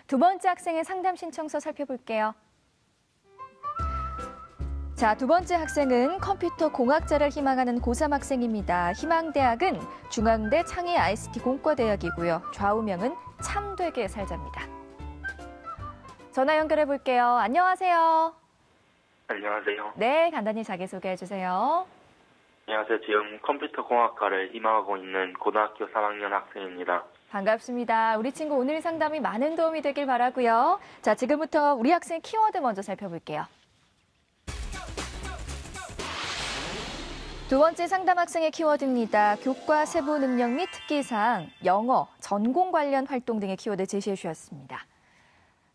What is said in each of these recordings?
두 번째 학생의 상담 신청서 살펴볼게요. 자, 두 번째 학생은 컴퓨터 공학자를 희망하는 고3 학생입니다. 희망대학은 중앙대 창의 ICT 공과대학이고요. 좌우명은 참되게 살자입니다. 전화 연결해 볼게요. 안녕하세요. 안녕하세요. 네, 간단히 자기소개해 주세요. 안녕하세요. 지금 컴퓨터 공학과를 희망하고 있는 고등학교 3학년 학생입니다. 반갑습니다. 우리 친구 오늘 상담이 많은 도움이 되길 바라고요. 자, 지금부터 우리 학생 키워드 먼저 살펴볼게요. 두 번째 상담 학생의 키워드입니다. 교과 세부 능력 및 특기사항, 영어, 전공 관련 활동 등의 키워드 제시해 주셨습니다.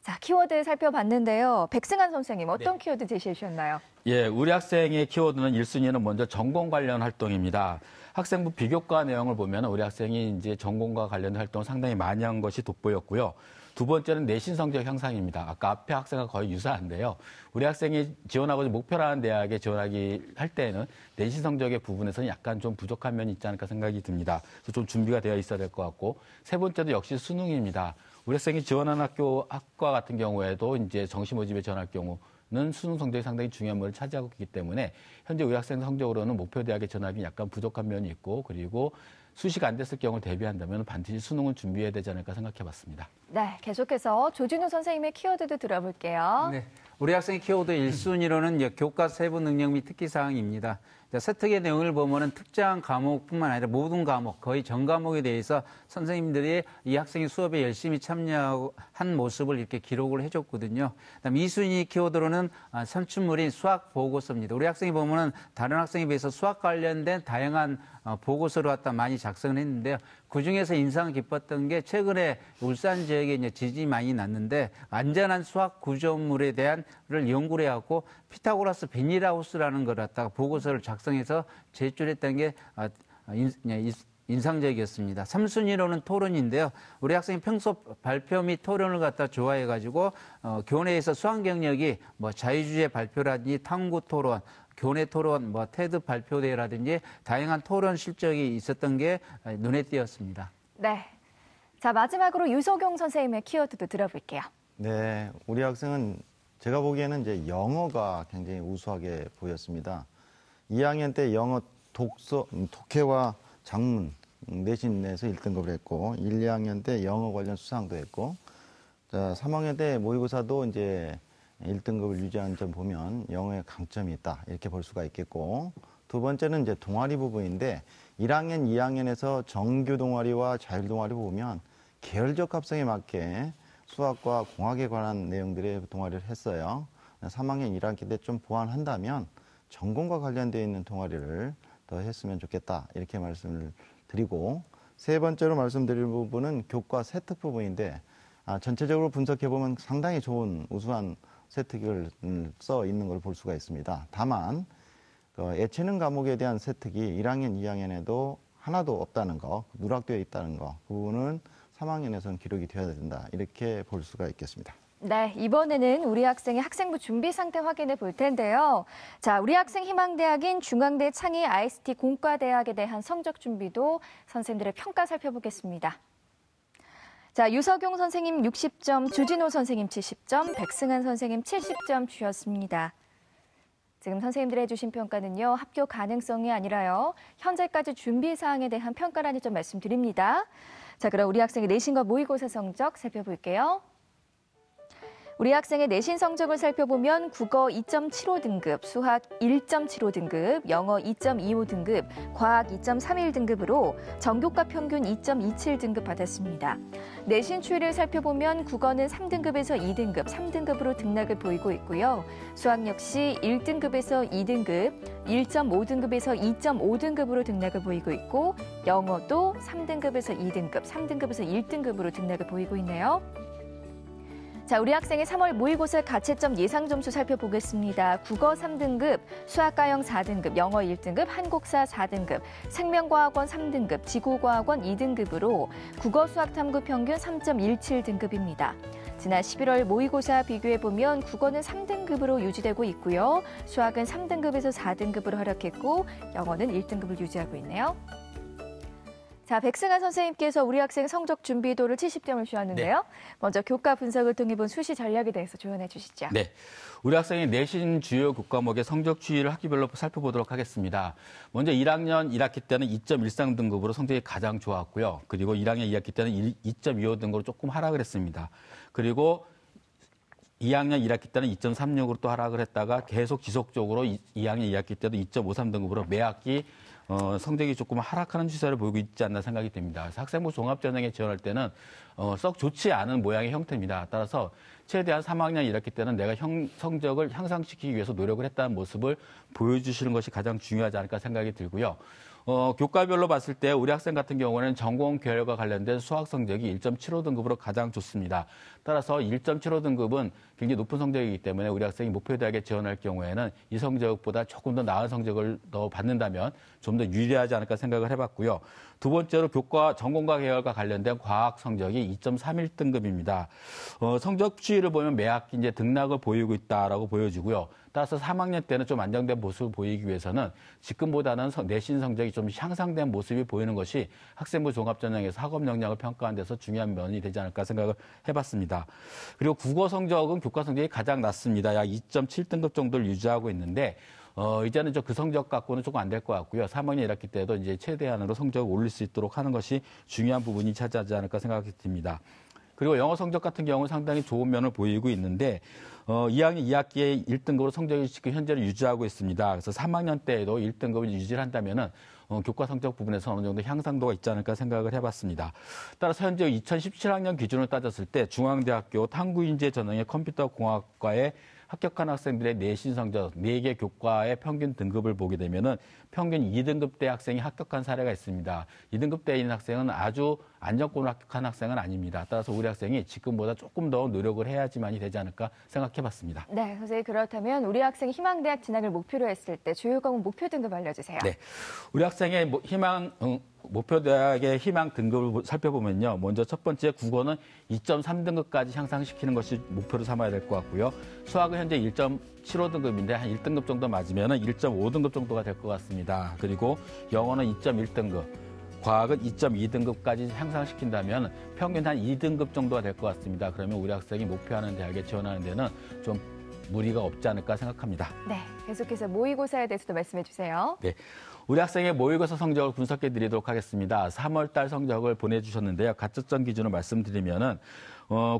자, 키워드 살펴봤는데요. 백승환 선생님, 어떤 키워드 제시해 주셨나요? 예, 우리 학생의 키워드는 1순위는 먼저 전공 관련 활동입니다. 학생부 비교과 내용을 보면 우리 학생이 이제 전공과 관련 활동을 상당히 많이 한 것이 돋보였고요. 두 번째는 내신 성적 향상입니다. 아까 앞에 학생과 거의 유사한데요. 우리 학생이 지원하고 목표라는 대학에 지원하기 할 때에는 내신 성적의 부분에서는 약간 좀 부족한 면이 있지 않을까 생각이 듭니다. 그래서 좀 준비가 되어 있어야 될 것 같고, 세 번째도 역시 수능입니다. 우리 학생이 지원한 학과 같은 경우에도 이제 정시 모집에 지원할 경우는 수능 성적이 상당히 중요한 면을 차지하고 있기 때문에 현재 우리 학생 성적으로는 목표 대학에 지원하기 약간 부족한 면이 있고, 그리고 수시가 안 됐을 경우를 대비한다면 반드시 수능은 준비해야 되지 않을까 생각해봤습니다. 네, 계속해서 조진우 선생님의 키워드도 들어볼게요. 네, 우리 학생의 키워드 1순위로는 교과 세부 능력 및 특기사항입니다. 세특의 내용을 보면은 특정 과목뿐만 아니라 모든 과목, 거의 전 과목에 대해서 선생님들이 이 학생이 수업에 열심히 참여한 모습을 이렇게 기록을 해줬거든요. 그다음 2순위 키워드로는 선출물인 수학 보고서입니다. 우리 학생이 보면은 다른 학생에 비해서 수학 관련된 다양한 보고서를 갖다 많이 작성을 했는데요. 그중에서 인상 깊었던 게 최근에 울산 지역에 이제 지진이 많이 났는데 안전한 수학 구조물에 대한 를 연구를 해갖고 피타고라스 비닐하우스라는 걸 갖다가 보고서를 작성해서 제출했던 게 인상적이었습니다. 3순위로는 토론인데요. 우리 학생이 평소 발표 및 토론을 갖다 좋아해가지고 교내에서 수학 경력이 자유주의 발표라든지 탐구 토론, 교내 토론, 테드 발표대회라든지 다양한 토론 실적이 있었던 게 눈에 띄었습니다. 네. 자, 마지막으로 유석용 선생님의 키워드도 들어볼게요. 네, 우리 학생은 제가 보기에는 이제 영어가 굉장히 우수하게 보였습니다. 2학년 때 영어 독해와 작문 내신에서 1등급을 했고, 1, 2학년 때 영어 관련 수상도 했고, 자, 3학년 때 모의고사도 이제 1등급을 유지하는 점 보면 영어에 강점이 있다, 이렇게 볼 수가 있겠고, 두 번째는 이제 동아리 부분인데 1학년, 2학년에서 정규 동아리와 자율 동아리 보면 계열적 합성에 맞게 수학과 공학에 관한 내용들의 동아리를 했어요. 3학년 1학기 때 좀 보완한다면 전공과 관련되어 있는 동아리를 더 했으면 좋겠다, 이렇게 말씀을 드리고, 세 번째로 말씀드릴 부분은 교과 세특 부분인데 전체적으로 분석해보면 상당히 좋은 우수한 세특을 써 있는 걸 볼 수가 있습니다. 다만 예체능 과목에 대한 세특이 1학년, 2학년에도 하나도 없다는 거, 누락되어 있다는 거, 그 부분은 3학년에서는 기록이 되어야 된다, 이렇게 볼 수가 있겠습니다. 네, 이번에는 우리 학생의 학생부 준비 상태 확인해 볼 텐데요. 자, 우리 학생 희망대학인 중앙대 창의 ICT 공과대학에 대한 성적 준비도 선생님들의 평가 살펴보겠습니다. 자, 유석용 선생님 60점, 조진호 선생님 70점, 백승환 선생님 70점 주셨습니다. 지금 선생님들이 해주신 평가는요, 합격 가능성이 아니라요, 현재까지 준비 사항에 대한 평가라는 점 말씀드립니다. 자, 그럼 우리 학생의 내신과 모의고사 성적 살펴볼게요. 우리 학생의 내신 성적을 살펴보면 국어 2.75등급, 수학 1.75등급, 영어 2.25등급, 과학 2.31등급으로 전교과 평균 2.27등급 받았습니다. 내신 추이를 살펴보면 국어는 3등급에서 2등급, 3등급으로 등락을 보이고 있고요. 수학 역시 1등급에서 2등급, 1.5등급에서 2.5등급으로 등락을 보이고 있고, 영어도 3등급에서 2등급, 3등급에서 1등급으로 등락을 보이고 있네요. 자, 우리 학생의 3월 모의고사 가채점 예상 점수 살펴보겠습니다. 국어 3등급, 수학과형 4등급, 영어 1등급, 한국사 4등급, 생명과학원 3등급, 지구과학원 2등급으로 국어 수학 탐구 평균 3.17등급입니다. 지난 11월 모의고사 비교해보면 국어는 3등급으로 유지되고 있고요. 수학은 3등급에서 4등급으로 하락했고, 영어는 1등급을 유지하고 있네요. 자, 백승환 선생님께서 우리 학생 성적 준비도를 70점을 주었는데요. 먼저 교과 분석을 통해 본 수시 전략에 대해서 조언해 주시죠. 네. 우리 학생의 내신 주요 교과목의 성적 추이를 학기별로 살펴보도록 하겠습니다. 먼저 1학년 1학기 때는 2.13 등급으로 성적이 가장 좋았고요. 그리고 1학년 2학기 때는 2.25 등급으로 조금 하락을 했습니다. 그리고 2학년 1학기 때는 2.36으로 또 하락을 했다가 계속 지속적으로 2학년 2학기 때도 2.53 등급으로 매 학기 성적이 조금 하락하는 추세를 보이고 있지 않나 생각이 됩니다. 그래서 학생부 종합전형에 지원할 때는 썩 좋지 않은 모양의 형태입니다. 따라서 최대한 3학년 1학기 때는 내가 성적을 향상시키기 위해서 노력을 했다는 모습을 보여주시는 것이 가장 중요하지 않을까 생각이 들고요. 교과별로 봤을 때 우리 학생 같은 경우는 전공 계열과 관련된 수학 성적이 1.75 등급으로 가장 좋습니다. 따라서 1.75 등급은 굉장히 높은 성적이기 때문에 우리 학생이 목표대학에 지원할 경우에는 이 성적보다 조금 더 나은 성적을 더 받는다면 좀 더 유리하지 않을까 생각을 해봤고요. 두 번째로 전공과 계열과 관련된 과학 성적이 2.31 등급입니다. 성적 추이를 보면 매 학기 이제 등락을 보이고 있다라고 보여지고요. 따라서 3학년 때는 좀 안정된 모습을 보이기 위해서는 지금보다는 내신 성적이 좀 향상된 모습이 보이는 것이 학생부 종합전형에서 학업 역량을 평가하는 데서 중요한 면이 되지 않을까 생각을 해봤습니다. 그리고 국어 성적은 교과 성적이 가장 낮습니다. 약 2.7등급 정도를 유지하고 있는데 이제는 그 성적 갖고는 조금 안 될 것 같고요. 3학년 1학기 때도 이제 최대한으로 성적을 올릴 수 있도록 하는 것이 중요한 부분이 차지하지 않을까 생각이 듭니다. 그리고 영어 성적 같은 경우는 상당히 좋은 면을 보이고 있는데 2학년 2학기에 1등급으로 성적이 지금 현재를 유지하고 있습니다. 그래서 3학년 때에도 1등급을 유지를 한다면은 교과 성적 부분에서 어느 정도 향상도가 있지 않을까 생각을 해봤습니다. 따라서 현재 2017학년 기준으로 따졌을 때 중앙대학교 탐구인재 전형의 컴퓨터공학과에 합격한 학생들의 내신 성적 4개 교과의 평균 등급을 보게 되면은 평균 2등급대 학생이 합격한 사례가 있습니다. 2등급대에 있는 학생은 아주 안정권으로 합격한 학생은 아닙니다. 따라서 우리 학생이 지금보다 조금 더 노력을 해야지만이 되지 않을까 생각해봤습니다. 네, 선생님 그렇다면 우리 학생이 희망대학 진학을 목표로 했을 때 주요 과목 목표 등급 알려주세요. 네, 우리 학생의 목표대학의 희망 등급을 살펴보면요. 먼저 첫 번째 국어는 2.3등급까지 향상시키는 것이 목표로 삼아야 될 것 같고요. 수학은 현재 1.75등급인데 한 1등급 정도 맞으면 1.5등급 정도가 될 것 같습니다. 그리고 영어는 2.1등급, 과학은 2.2등급까지 향상시킨다면 평균 한 2등급 정도가 될 것 같습니다. 그러면 우리 학생이 목표하는 대학에 지원하는 데는 좀 무리가 없지 않을까 생각합니다. 네, 계속해서 모의고사에 대해서도 말씀해 주세요. 네, 우리 학생의 모의고사 성적을 분석해 드리도록 하겠습니다. 3월 달 성적을 보내주셨는데요. 가채점 기준으로 말씀드리면은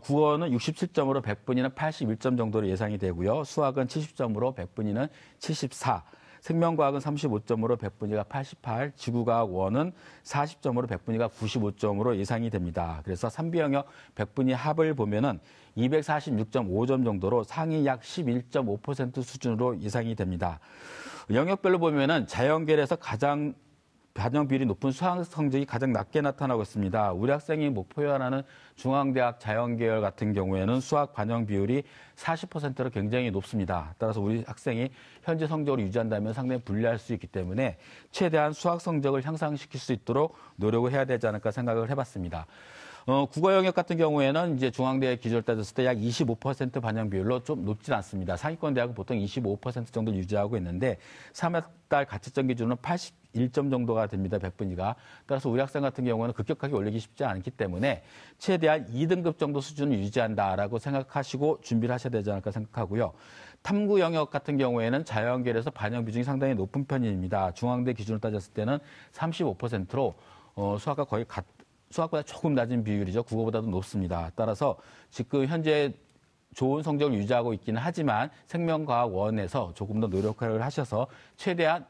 국어는 67점으로 100분위는 81점 정도로 예상이 되고요. 수학은 70점으로 100분위는 74. 생명과학은 35점으로 100분위가 88, 지구과학 1은 40점으로 100분위가 95점으로 예상이 됩니다. 그래서 3B 영역 100분위 합을 보면은 246.5점 정도로 상위 약 11.5% 수준으로 예상이 됩니다. 영역별로 보면은 자연계열에서 가장 반영 비율이 높은 수학 성적이 가장 낮게 나타나고 있습니다. 우리 학생이 목표하는 중앙대학 자연계열 같은 경우에는 수학 반영 비율이 40%로 굉장히 높습니다. 따라서 우리 학생이 현재 성적을 유지한다면 상당히 불리할 수 있기 때문에 최대한 수학 성적을 향상시킬 수 있도록 노력을 해야 되지 않을까 생각을 해봤습니다. 국어 영역 같은 경우에는 이제 중앙대 기준을 따졌을 때 약 25% 반영 비율로 좀 높진 않습니다. 상위권 대학은 보통 25% 정도 유지하고 있는데 3월달 가채점 기준은 81점 정도가 됩니다. 100분위가. 따라서 우리 학생 같은 경우는 급격하게 올리기 쉽지 않기 때문에 최대한 2등급 정도 수준을 유지한다라고 생각하시고 준비를 하셔야 되지 않을까 생각하고요. 탐구 영역 같은 경우에는 자연계열에서 반영 비중이 상당히 높은 편입니다. 중앙대 기준으로 따졌을 때는 35%로 수학과 거의 수학보다 조금 낮은 비율이죠. 국어보다도 높습니다. 따라서 지금 현재 좋은 성적을 유지하고 있기는 하지만 생명과학 1에서 조금 더 노력을 하셔서 최대한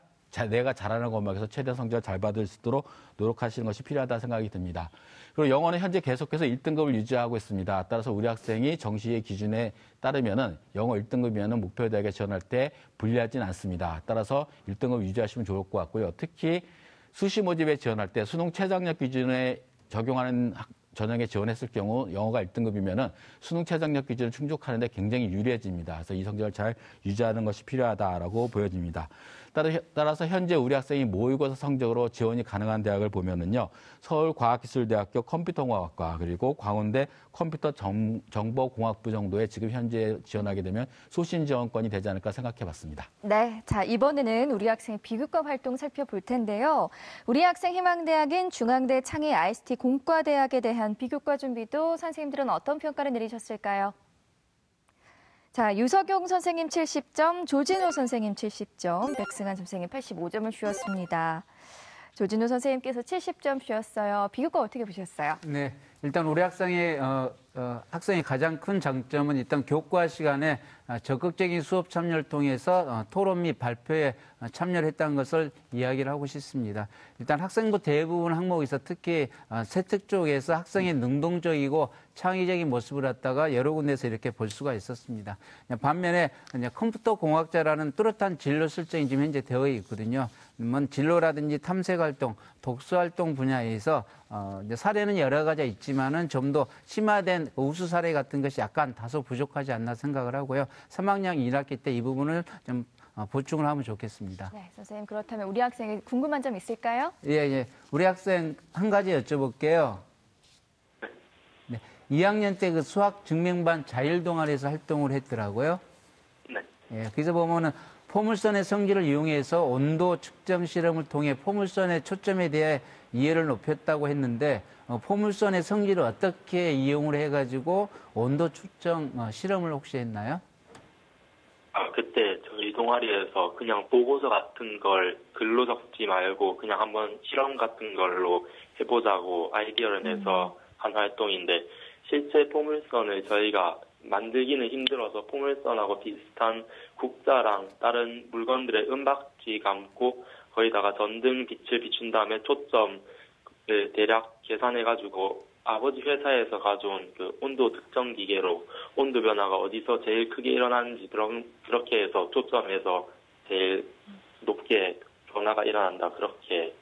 내가 잘하는 것만에서 최대한 성적을 잘 받을 수 있도록 노력하시는 것이 필요하다 생각이 듭니다. 그리고 영어는 현재 계속해서 1등급을 유지하고 있습니다. 따라서 우리 학생이 정시의 기준에 따르면은 영어 1등급이면은 목표 대학에 지원할 때 불리하진 않습니다. 따라서 1등급 유지하시면 좋을 것 같고요. 특히 수시 모집에 지원할 때 수능 최저학력 기준에 적용하는 전형에 지원했을 경우 영어가 1등급이면은 수능 최저학력 기준을 충족하는데 굉장히 유리해집니다. 그래서 이 성적을 잘 유지하는 것이 필요하다라고 보여집니다. 따라서 현재 우리 학생이 모의고사 성적으로 지원이 가능한 대학을 보면은요, 서울과학기술대학교 컴퓨터공학과 그리고 광운대 컴퓨터 정보공학부 정도에 지금 현재 지원하게 되면 소신 지원권이 되지 않을까 생각해봤습니다. 네, 자 이번에는 우리 학생의 비교과 활동 살펴볼 텐데요. 우리 학생 희망대학인 중앙대 창의 ICT 공과대학에 대한 비교과 준비도 선생님들은 어떤 평가를 내리셨을까요? 자, 유석용 선생님 70점, 조진호 선생님 70점, 백승환 선생님 85점을 주었습니다. 조진호 선생님께서 70점 주셨어요. 비교과 어떻게 보셨어요? 네, 일단 우리 학생의 가장 큰 장점은 일단 교과 시간에 적극적인 수업 참여를 통해서 토론 및 발표에 참여를 했다는 것을 이야기를 하고 싶습니다. 일단 학생부 대부분 항목에서 특히 세특 쪽에서 학생의 능동적이고 창의적인 모습을 갖다가 여러 군데서 이렇게 볼 수가 있었습니다. 반면에 컴퓨터 공학자라는 뚜렷한 진로 설정이 지금 현재 되어 있거든요. 진로라든지 탐색 활동, 독서 활동 분야에서 사례는 여러 가지 있지만은 좀 더 심화된 우수 사례 같은 것이 약간 다소 부족하지 않나 생각을 하고요. 3학년 1학기 때 이 부분을 좀 보충을 하면 좋겠습니다. 네, 선생님 그렇다면 우리 학생이 궁금한 점 있을까요? 예. 우리 학생 한 가지 여쭤볼게요. 네, 2학년 때 그 수학 증명반 자율 동아리에서 활동을 했더라고요. 네. 예, 그래서 보면은 포물선의 성질을 이용해서 온도 측정 실험을 통해 포물선의 초점에 대해 이해를 높였다고 했는데 포물선의 성질을 어떻게 이용을 해가지고 온도 측정 실험을 혹시 했나요? 그때 저희 동아리에서 그냥 보고서 같은 걸 글로 적지 말고 그냥 한번 실험 같은 걸로 해보자고 아이디어를 내서 한 활동인데 실제 포물선을 저희가 만들기는 힘들어서 포물선하고 비슷한 국자랑 다른 물건들의 은박지 감고 거기다가 전등 빛을 비춘 다음에 초점을 대략 계산해가지고 아버지 회사에서 가져온 그 온도 측정 기계로 온도 변화가 어디서 제일 크게 일어나는지 그렇게 해서 초점에서 제일 높게 변화가 일어난다 그렇게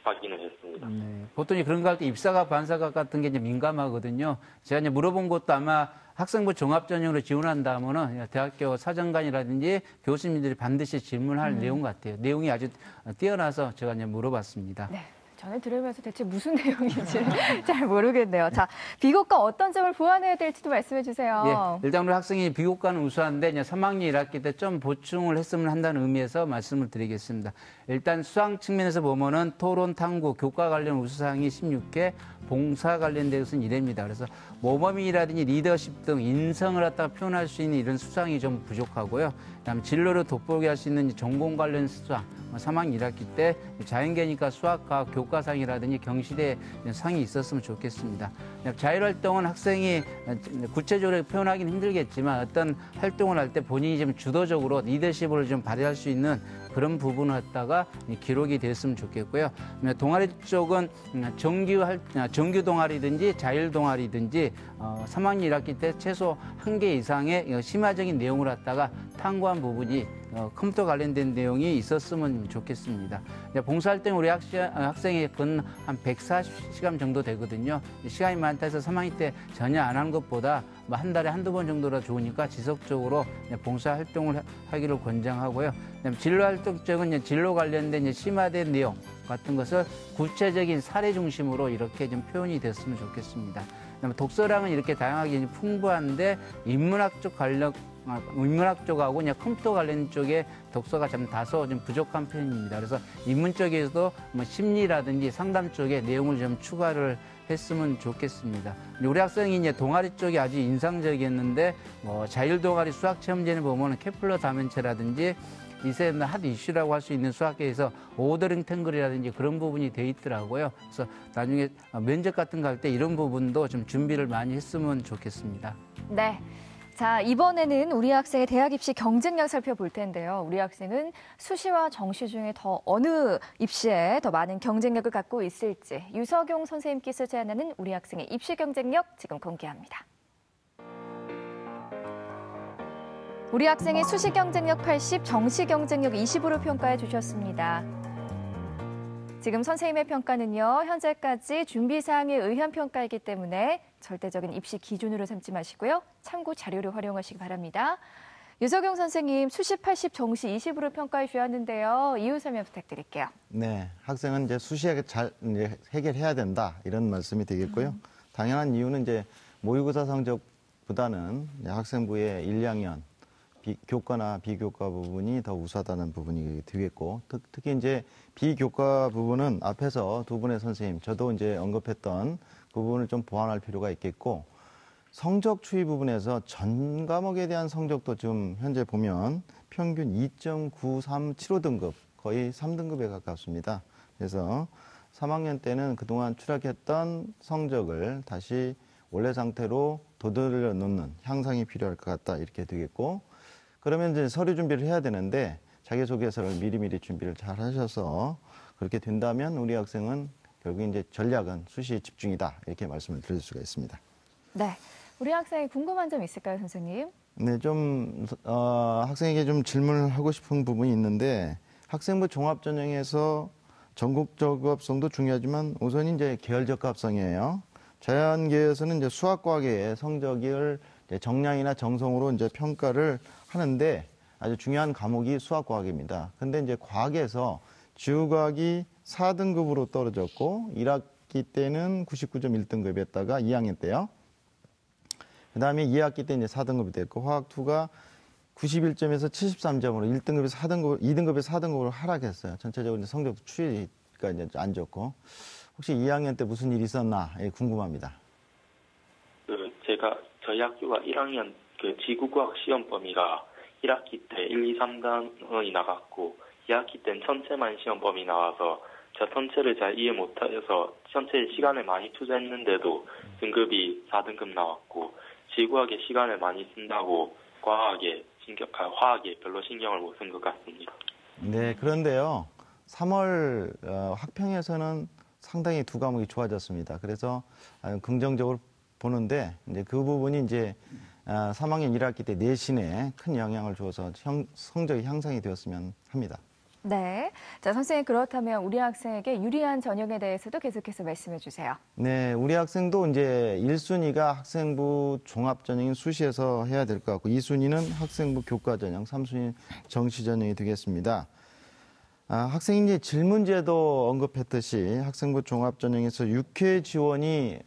확인을 했습니다. 네, 보통 그런 거 할 때 입사가 반사각 같은 게 이제 민감하거든요. 제가 이제 물어본 것도 아마 학생부 종합전형으로 지원한다 하면은 대학교 사정관이라든지 교수님들이 반드시 질문할 내용 같아요. 내용이 아주 뛰어나서 제가 이제 물어봤습니다. 네. 저는 들으면서 대체 무슨 내용인지 잘 모르겠네요. 자, 비교과 어떤 점을 보완해야 될지도 말씀해 주세요. 예, 일단 우리 학생이 비교과는 우수한데 이제 3학년 1학기 때 좀 보충을 했으면 한다는 의미에서 말씀을 드리겠습니다. 일단 수학 측면에서 보면은 토론, 탐구, 교과 관련 우수사항이 16개, 봉사 관련된 것은 1회입니다. 그래서 모범이라든지 리더십 등 인성을 갖다가 표현할 수 있는 이런 수상이 좀 부족하고요. 그다음에 진로를 돋보게 할 수 있는 전공 관련 수상, 3학년 1학기 때 자연계니까 수학과 교과상이라든지 경시대 상이 있었으면 좋겠습니다. 자율활동은 학생이 구체적으로 표현하기는 힘들겠지만 어떤 활동을 할 때 본인이 좀 주도적으로 리더십을 좀 발휘할 수 있는 그런 부분을 갖다가 기록이 됐으면 좋겠고요. 동아리 쪽은 정규 동아리든지 자율 동아리든지 3학년 1학기 때 최소 1개 이상의 심화적인 내용을 갖다가 탐구한 부분이 컴퓨터 관련된 내용이 있었으면 좋겠습니다. 봉사활동 우리 학생이 근 한 140시간 정도 되거든요. 시간이 많다 해서 3학년 때 전혀 안 하는 것보다 한 달에 한두 번 정도라 좋으니까 지속적으로 봉사활동을 하기를 권장하고요. 진로활동 쪽은 진로 관련된 심화된 내용 같은 것을 구체적인 사례 중심으로 이렇게 좀 표현이 됐으면 좋겠습니다. 독서량은 이렇게 다양하게 풍부한데 인문학 쪽하고 그냥 컴퓨터 관련 쪽에 독서가 좀 다소 좀 부족한 편입니다. 그래서 인문 쪽에서도 심리라든지 상담 쪽에 내용을 좀 추가를 했으면 좋겠습니다. 우리 학생이 이제 동아리 쪽이 아주 인상적이었는데 자율 동아리 수학 체험제를 보면 케플러 다면체라든지 이세 핫 이슈라고 할 수 있는 수학계에서 오더링 탱글이라든지 그런 부분이 돼 있더라고요. 그래서 나중에 면접 같은 거 할 때 이런 부분도 좀 준비를 많이 했으면 좋겠습니다. 네. 자, 이번에는 우리 학생의 대학 입시 경쟁력 살펴볼 텐데요. 우리 학생은 수시와 정시 중에 더 어느 입시에 더 많은 경쟁력을 갖고 있을지 유석용 선생님께서 제안하는 우리 학생의 입시 경쟁력 지금 공개합니다. 우리 학생의 수시 경쟁력 80, 정시 경쟁력 20으로 평가해 주셨습니다. 지금 선생님의 평가는요, 현재까지 준비사항에 의한 평가이기 때문에 절대적인 입시 기준으로 삼지 마시고요. 참고 자료를 활용하시기 바랍니다. 유석영 선생님 수시 80, 정시 20으로 평가해 주셨는데요. 이유 설명 부탁드릴게요. 네, 학생은 이제 수시에 잘 이제 해결해야 된다 이런 말씀이 되겠고요. 당연한 이유는 이제 모의고사 성적보다는 이제 학생부의 1, 2학년 교과나 비교과 부분이 더 우수하다는 부분이 되겠고, 특히 이제 비교과 부분은 앞에서 두 분의 선생님, 저도 이제 언급했던 그 부분을 좀 보완할 필요가 있겠고, 성적 추이 부분에서 전 과목에 대한 성적도 지금 현재 보면 평균 2.9375 등급, 거의 3등급에 가깝습니다. 그래서 3학년 때는 그동안 추락했던 성적을 다시 원래 상태로 도드려 놓는 향상이 필요할 것 같다 이렇게 되겠고, 그러면 이제 서류 준비를 해야 되는데 자기소개서를 미리미리 준비를 잘 하셔서 그렇게 된다면 우리 학생은 결국 이제 전략은 수시에 집중이다 이렇게 말씀을 드릴 수가 있습니다. 네, 우리 학생이 궁금한 점 있을까요, 선생님? 네, 좀 학생에게 좀 질문을 하고 싶은 부분이 있는데, 학생부 종합전형에서 전국적 합성도 중요하지만 우선 이제 계열적 합성이에요. 자연계에서는 이제 수학과학의 성적을 이제 정량이나 정성으로 이제 평가를 하는데 아주 중요한 과목이 수학과학입니다. 근데 이제 과학에서 지구과학이 4등급으로 떨어졌고 1학기 때는 99.1등급이었다가 2학년 때요. 그 다음에 2학기 때 이제 4등급이 됐고 화학2가 91점에서 73점으로 1등급에서 4등급, 2등급에서 4등급으로 하락했어요. 전체적으로 이제 성적 추이가 이제 안 좋고. 혹시 2학년 때 무슨 일이 있었나 궁금합니다. 저희 학교가 1학년 지구과학 시험 범위가 1학기 때 1, 2, 3단원이 나갔고 2학기 때는 전체만 시험 범위 나와서 제가 전체를 잘 이해 못해서 전체 시간을 많이 투자했는데도 등급이 4등급 나왔고 지구학에 시간을 많이 쓴다고 화학에 별로 신경을 못 쓴 것 같습니다. 네, 그런데요. 3월 학평에서는 상당히 두 과목이 좋아졌습니다. 그래서 긍정적으로 보는데 이제 그 부분이 이제 3학년 1학기 때 내신에 큰 영향을 줘서 성적이 향상이 되었으면 합니다. 네, 자 선생님 그렇다면 우리 학생에게 유리한 전형에 대해서도 계속해서 말씀해 주세요. 네, 우리 학생도 이제 1순위가 학생부 종합전형인 수시에서 해야 될 것 같고 2순위는 학생부 교과전형, 3순위 정시전형이 되겠습니다. 학생이 이제 질문제도 언급했듯이 학생부 종합전형에서 6회 지원이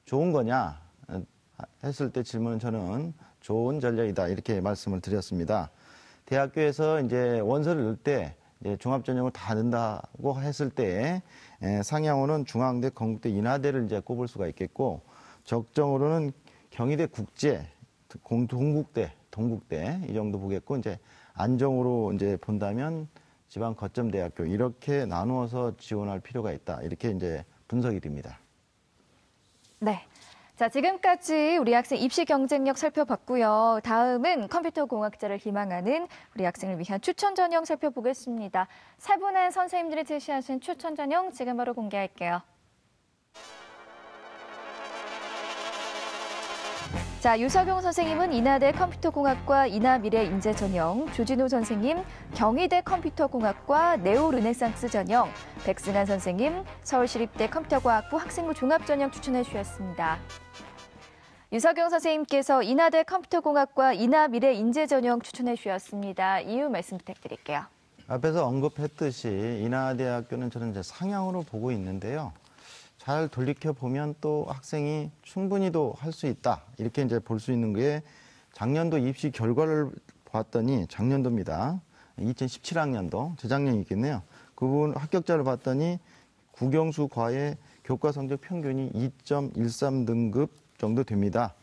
좋은 거냐 했을 때 질문은 저는 좋은 전략이다 이렇게 말씀을 드렸습니다. 대학교에서 이제 원서를 넣을 때 이제 종합전형을 다 넣는다고 했을 때 상향으로는 중앙대, 건국대, 인하대를 이제 꼽을 수가 있겠고 적정으로는 경희대 국제, 동국대 이 정도 보겠고 이제 안정으로 이제 본다면 지방 거점대학교 이렇게 나누어서 지원할 필요가 있다 이렇게 이제 분석이 됩니다. 네. 자, 지금까지 우리 학생 입시 경쟁력 살펴봤고요. 다음은 컴퓨터공학자를 희망하는 우리 학생을 위한 추천 전형 살펴보겠습니다. 세 분의 선생님들이 제시하신 추천 전형 지금 바로 공개할게요. 자, 유석용 선생님은 인하대 컴퓨터공학과 인하미래인재 전형, 조진우 선생님 경희대 컴퓨터공학과 네오르네상스 전형, 백승한 선생님 서울시립대 컴퓨터과학부 학생부 종합전형 추천해 주셨습니다. 유석용 선생님께서 인하대 컴퓨터공학과 인하미래인재 전형 추천해 주셨습니다. 이유 말씀 부탁드릴게요. 앞에서 언급했듯이 인하대학교는 저는 이제 상향으로 보고 있는데요. 잘 돌이켜보면 또 학생이 충분히도 할 수 있다. 이렇게 이제 볼 수 있는 게 작년도 입시 결과를 봤더니 작년도입니다. 2017학년도, 재작년이 있겠네요. 그 부분 합격자를 봤더니 국영수 과의 교과 성적 평균이 2.13등급 정도 됩니다.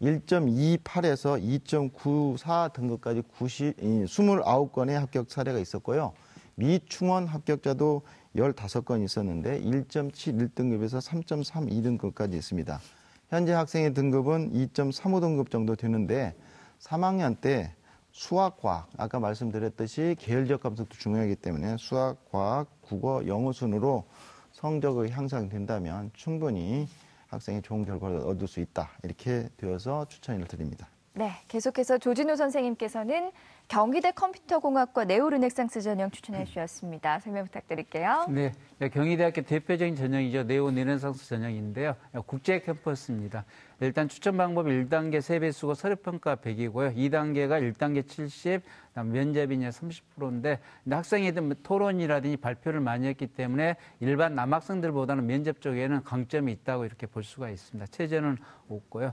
1.28에서 2.94 등급까지 29건의 합격 사례가 있었고요. 미충원 합격자도 15건 있었는데 1.71등급에서 3.32등급까지 있습니다. 현재 학생의 등급은 2.35등급 정도 되는데 3학년 때 수학과학, 아까 말씀드렸듯이 계열적 감독도 중요하기 때문에 수학과학, 국어, 영어 순으로 성적이 향상된다면 충분히 학생이 좋은 결과를 얻을 수 있다. 이렇게 되어서 추천을 드립니다. 네, 계속해서 조진우 선생님께서는 경희대 컴퓨터공학과 네오르넥상스 전형 추천해 주셨습니다. 설명 부탁드릴게요. 네, 경희대학교 대표적인 전형이죠. 네오 르네상스 전형인데요. 국제 캠퍼스입니다. 일단 추천 방법 1단계 3배수고 서류평가 100이고요. 2단계가 1단계 70, 그다음 면접이 30%인데 학생회들 토론이라든지 발표를 많이 했기 때문에 일반 남학생들보다는 면접 쪽에는 강점이 있다고 이렇게 볼 수가 있습니다. 체제는 없고요.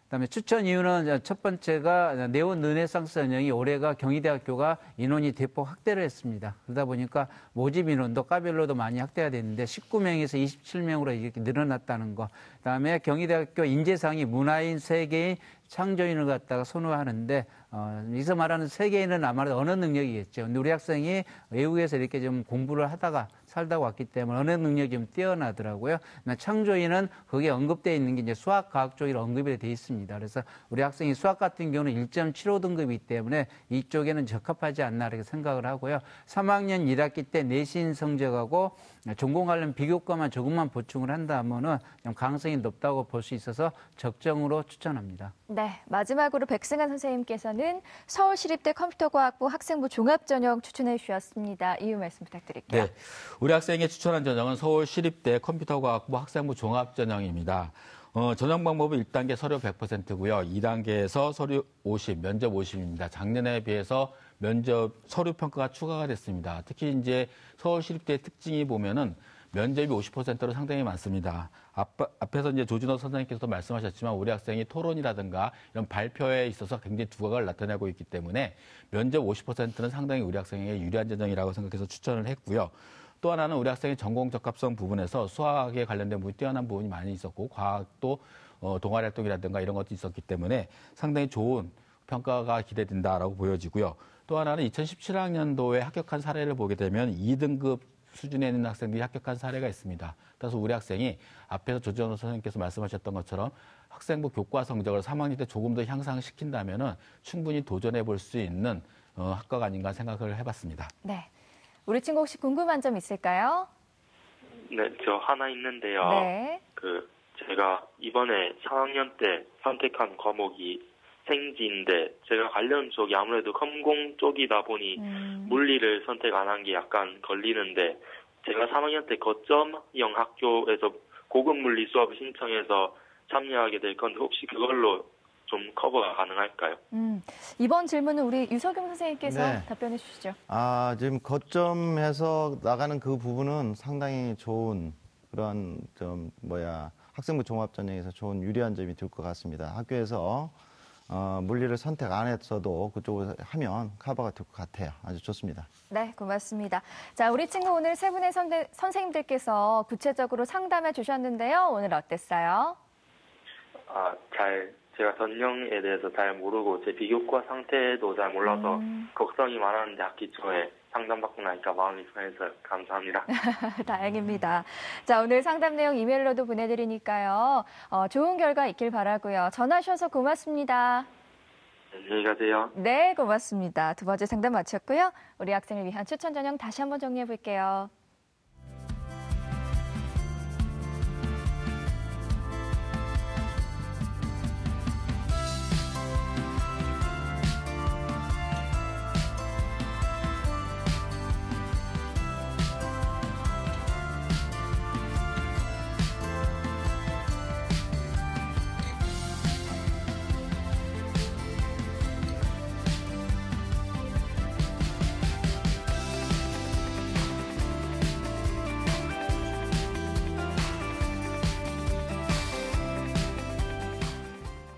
그다음에 추천 이유는 첫 번째가 네오 르네상스 전형이 올해가 경희대학교가 인원이 대폭 확대를 했습니다. 그러다 보니까 모집 인원도 과별로도 많이 확대가 됐는데 19명에서 27명으로 이렇게 늘어났다는 거. 그다음에 경희대학교 인재상이 문화인, 세계인, 창조인을 갖다가 선호하는데 여기서 말하는 세계인은 아마도 언어 능력이겠죠. 근데 우리 학생이 외국에서 이렇게 좀 공부를 하다가 살다 왔기 때문에 언어 능력이 좀 뛰어나더라고요. 창조인은 거기에 언급되어 있는 게 이제 수학, 과학 쪽으로 언급이 되어 있습니다. 그래서 우리 학생이 수학 같은 경우는 1.75등급이기 때문에 이쪽에는 적합하지 않나 이렇게 생각을 하고요. 3학년 1학기 때 내신 성적하고 전공 관련 비교과만 조금만 보충을 한다면은 좀 가능성이 높다고 볼 수 있어서 적정으로 추천합니다. 네, 마지막으로 백승환 선생님께서는 서울시립대 컴퓨터과학부 학생부 종합전형 추천해 주셨습니다. 이유 말씀 부탁드릴게요. 네, 우리 학생이 추천한 전형은 서울시립대 컴퓨터과학부 학생부 종합전형입니다. 전형 방법은 1단계 서류 100%고요. 2단계에서 서류 50, 면접 50입니다. 작년에 비해서 면접 서류 평가가 추가가 됐습니다. 특히 이제 서울시립대의 특징이 보면은 면접이 50%로 상당히 많습니다. 앞에서 이제 조진호 선생님께서도 말씀하셨지만 우리 학생이 토론이라든가 이런 발표에 있어서 굉장히 두각을 나타내고 있기 때문에 면접 50%는 상당히 우리 학생에게 유리한 전형이라고 생각해서 추천을 했고요. 또 하나는 우리 학생의 전공 적합성 부분에서 수학에 관련된 부분이 뛰어난 부분이 많이 있었고 과학도 동아리 활동이라든가 이런 것도 있었기 때문에 상당히 좋은 평가가 기대된다라고 보여지고요. 또 하나는 2017학년도에 합격한 사례를 보게 되면 2등급 수준에 있는 학생들이 합격한 사례가 있습니다. 따라서 우리 학생이 앞에서 조진호 선생님께서 말씀하셨던 것처럼 학생부 교과 성적을 3학년 때 조금 더 향상시킨다면은 충분히 도전해 볼 수 있는 학과가 아닌가 생각을 해봤습니다. 네, 우리 친구 혹시 궁금한 점 있을까요? 네, 저 하나 있는데요. 네. 제가 이번에 4학년 때 선택한 과목이 생지인데 제가 관련 쪽이 아무래도 컴공 쪽이다 보니 물리를 선택 안 한 게 약간 걸리는데 제가 3학년 때 거점형 학교에서 고급 물리 수업을 신청해서 참여하게 될 건데 혹시 그걸로 좀 커버가 가능할까요? 이번 질문은 우리 유석용 선생님께서 네. 답변해 주시죠. 지금 거점에서 나가는 그 부분은 상당히 좋은 그런 학생부 종합전형에서 좋은 유리한 점이 될 것 같습니다. 학교에서 물리를 선택 안 했어도 그쪽으로 하면 커버가 될 것 같아요. 아주 좋습니다. 네, 고맙습니다. 자, 우리 친구 오늘 세 분의 선생님들께서 구체적으로 상담해 주셨는데요. 오늘 어땠어요? 제가 전형에 대해서 잘 모르고 제 비교과 상태도 잘 몰라서 걱정이 많았는데 학기 초에 상담받고 나니까 마음이 편해서 감사합니다. 다행입니다. 자, 오늘 상담 내용 이메일로도 보내드리니까요. 좋은 결과 있길 바라고요. 전화 주셔서 고맙습니다. 안녕히 가세요. 네, 고맙습니다. 두 번째 상담 마쳤고요. 우리 학생을 위한 추천 전형 다시 한번 정리해 볼게요.